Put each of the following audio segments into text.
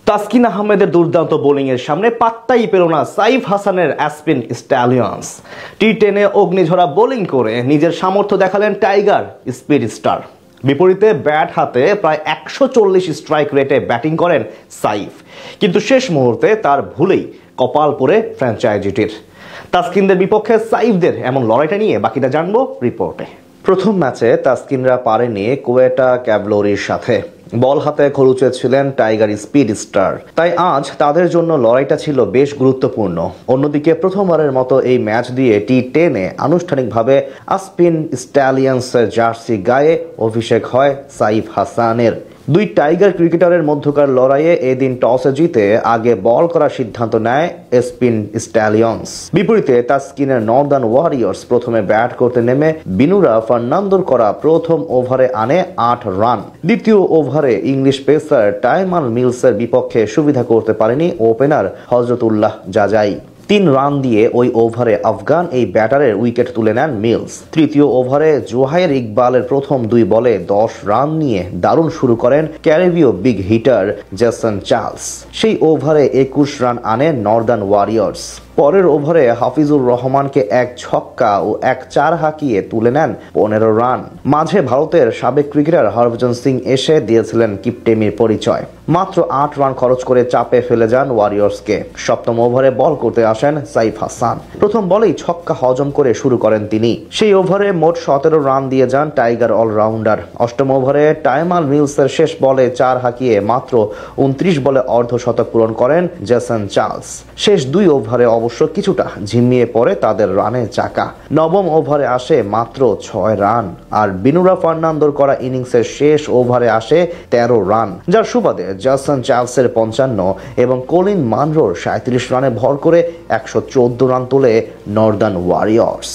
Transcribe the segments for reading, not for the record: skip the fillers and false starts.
তাসকিন আহমেদের দুর্দান্ত বোলিংয়ের সামনে পাত্তাই পেল না সাইফ হাসানের অ্যাসপিন স্ট্যালিয়ন্স। টি10-এ অগ্নিঝরা বোলিং করে নিজের সামর্থ্য দেখালেন টাইগার স্পিড স্টার। বিপরীতে ব্যাট হাতে প্রায় 140 স্ট্রাইক রেটে ব্যাটিং করেন সাইফ, কিন্তু শেষ মুহূর্তে তার ভুলেই কপাল পড়ে ফ্র্যাঞ্চাইজিটির। তাসকিনদের বিপক্ষে সাইফদের এমন লড়াইটা নিয়ে বাকিটা জানবো রিপোর্টে। প্রথম ম্যাচে তাসকিনরা পারেনি কোয়েটা ক্যাভলরির সাথে, বল হাতে খরুচে ছিলেন টাইগার স্পিড স্টার, তাই আজ তাদের জন্য লড়াইটা ছিল বেশ গুরুত্বপূর্ণ। অন্যদিকে প্রথমবারের মতো এই ম্যাচ দিয়ে টি10-এ আনুষ্ঠানিকভাবে অ্যাসপিন স্ট্যালিয়ন্সের জার্সি গায়ে অভিষেক হয় সাইফ হাসানের। দুই টাইগার ক্রিকেটারের মধ্যকার লড়াইয়ে এদিন টসে জিতে আগে বল করার সিদ্ধান্ত নেয় অ্যাসপিন স্ট্যালিয়ন্স। বিপরীতে তাসকিনের নর্দার্ন ওয়ারিয়র্স প্রথমে ব্যাট করতে নেমে বিনুরা ফার্নান্দোর করা প্রথম ওভারে আনে 8 রান। দ্বিতীয় ওভারে ইংলিশ পেসার টাইমাল মিলসের বিপক্ষে সুবিধা করতে পারেনি ওপেনার হজরতুল্লাহ জাজাই। 3 রান দিয়ে ওই ওভারে আফগান এই ব্যাটারের উইকেট তুলে নেন মিলস। তৃতীয় ওভারে জোহাইর ইকবালের প্রথম 2 বলে 10 রান নিয়ে দারুণ শুরু করেন ক্যারিবীয় বিগ হিটার জেসন চার্লস। সেই ওভারে 21 রান আনে নর্দার্ন ওয়ারিয়র্স। পরের ওভারে হাফিজুর রহমানকে 1 ছক্কা ও 1 চার হাঁকিয়ে তুলে নেন 15 রান। মাঝে ভারতের সাবেক ক্রিকেটার হরভজন সিং এসে দিয়েছিলেন কিপটেমির পরিচয়। মাত্র 8 রান খরচ করে চাপে ফেলে যান ওয়ারিয়র্সকে। সপ্তম ওভারে বল করতে আসেন সাইফ হাসান। প্রথম বলেই ছক্কা হজম করে শুরু করেন তিনি। সেই ওভারে মোট 17 রান দিয়ে যান টাইগার অলরাউন্ডার। অষ্টম ওভারে টাইমাল মিলসের শেষ বলে 4 হাঁকিয়ে মাত্র 29 বলে অর্ধশতক পূরণ করেন জেসন চার্লস। শেষ 2 ওভারে অবশ্য কিছুটা ঝিমিয়ে পড়ে তাদের রানের চাকা। নবম ওভারে আসে মাত্র 6 রান, আর বিনুরা ফার্নান্দোর করা ইনিংসের শেষ ওভারে আসে 13 রান, যার সুবাদে জেসন চার্লসের 55 এবং কলিন মানরোর 37 রানে ভর করে 114 রান তোলে নর্দার্ন ওয়ারিয়র্স।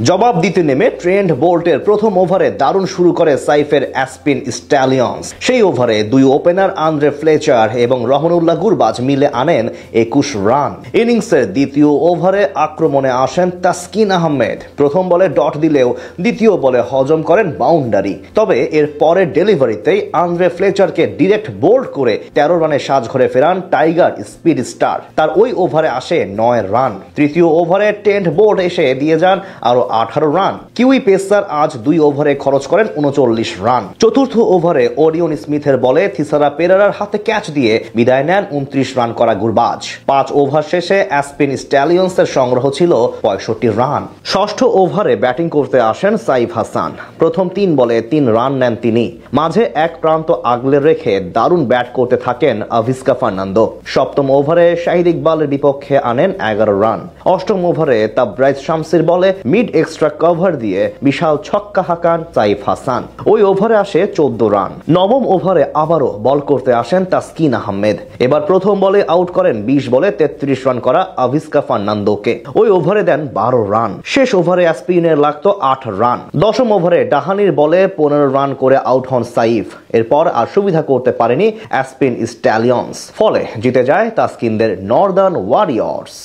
জবাব দিতে নেমে ট্রেন্ট বোল্টের প্রথম ওভারে দারুণ শুরু করে সাইফের অ্যাসপিন স্ট্যালিয়ন্স। সেই ওভারে 2 ওপেনার আন্দ্রে ফ্লেচার এবং রহমানুল্লাহ গুরবাজ মিলে আনেন 21 রান। ইনিংসের দ্বিতীয় ওভারে আক্রমণে আসেন তাসকিন আহমেদ। প্রথম বলে ডট দিলেও দ্বিতীয় বলে হজম করেন বাউন্ডারি। তবে এর পরের ডেলিভারিতেই আন্দ্রে ফ্লেচারকে ডিরেক্ট বোল্ড করে 13 রানে সাজঘরে ফেরান টাইগার স্পিড স্টার। তার ওই ওভারে আসে 9 রান। তৃতীয় ওভারে ট্রেন্ট বোল্ট এসে দিয়ে যান আরো 18 রান। কিউই পেসার আজ 2 ওভারে খরচ করেন 39 রান। চতুর্থ ওভারে ওরিয়ন স্মিথের বলে থিসারা পেরেরার হাতে ক্যাচ দিয়ে বিদায় নেন 29 রান করা গুরবাজ। 5 ওভার শেষে অ্যাসপিন স্ট্যালিয়ন্সের সংগ্রহ ছিল 65 রান। ষষ্ঠ ওভারে ব্যাটিং করতে আসেন সাইফ হাসান। প্রথম 3 বলে 3 রান নেন তিনি। মাঝে এক প্রান্ত আগলে রেখে দারুণ ব্যাট করতে থাকেন আভিস্কা ফার্নান্দো। সপ্তম ওভারে শাহিদ ইকবালের বিপক্ষে আনেন 11 রান। অষ্টম ওভারে তাবরাইজ শামসির বলে মিড এক্সট্রা কভার দিয়ে বিশাল ছক্কা হাঁকান সাইফ হাসান। ওই ওভারে আসে 14 রান। নবম ওভারে আবারও বল করতে আসেন তাসকিন আহমেদ। এবার প্রথম বলে আউট করেন 20 বলে 33 রান করা আভিস্কা ফার্নান্দোকে। ওই ওভারে দেন 12 রান। শেষ ওভারে অ্যাসপিনের লাগতো 8 রান। দশম ওভারে ডাহানির বলে 15 রান করে আউট হন সাইফ। এরপর আর সুবিধা করতে পারেনি অ্যাসপিন স্ট্যালিয়ন্স। ফলে জিতে যায় তাসকিনদের নর্দার্ন ওয়ারিয়র্স।